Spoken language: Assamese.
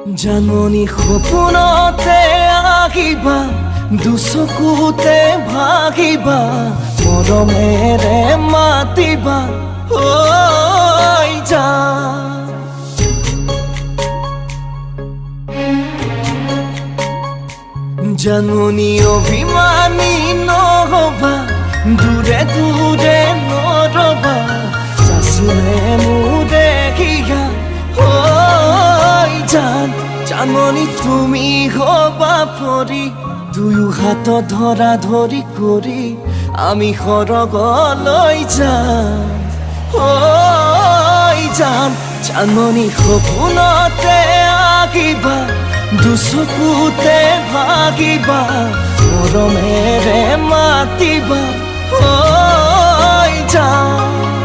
জাননী সপোনতে আহিবা, দুচকুতে ভাগিবা, মৰমেৰে মাতিবা ঐ জান। জাননী অভিমানী নহবা, দূৰে দূৰে নৰবা, চাচিলে মোৰ দেখিয়া ঐ জান। জাননী তুমি হবা পৰি, দুয়ো হাত ধৰা ধৰি কৰি আমি সৰগলৈ যাম ঐ জান। জাননী সপোনতে আহিবা, দুচকুতে ভাগিবা, মৰমেৰে মাতিবা ঐ জান।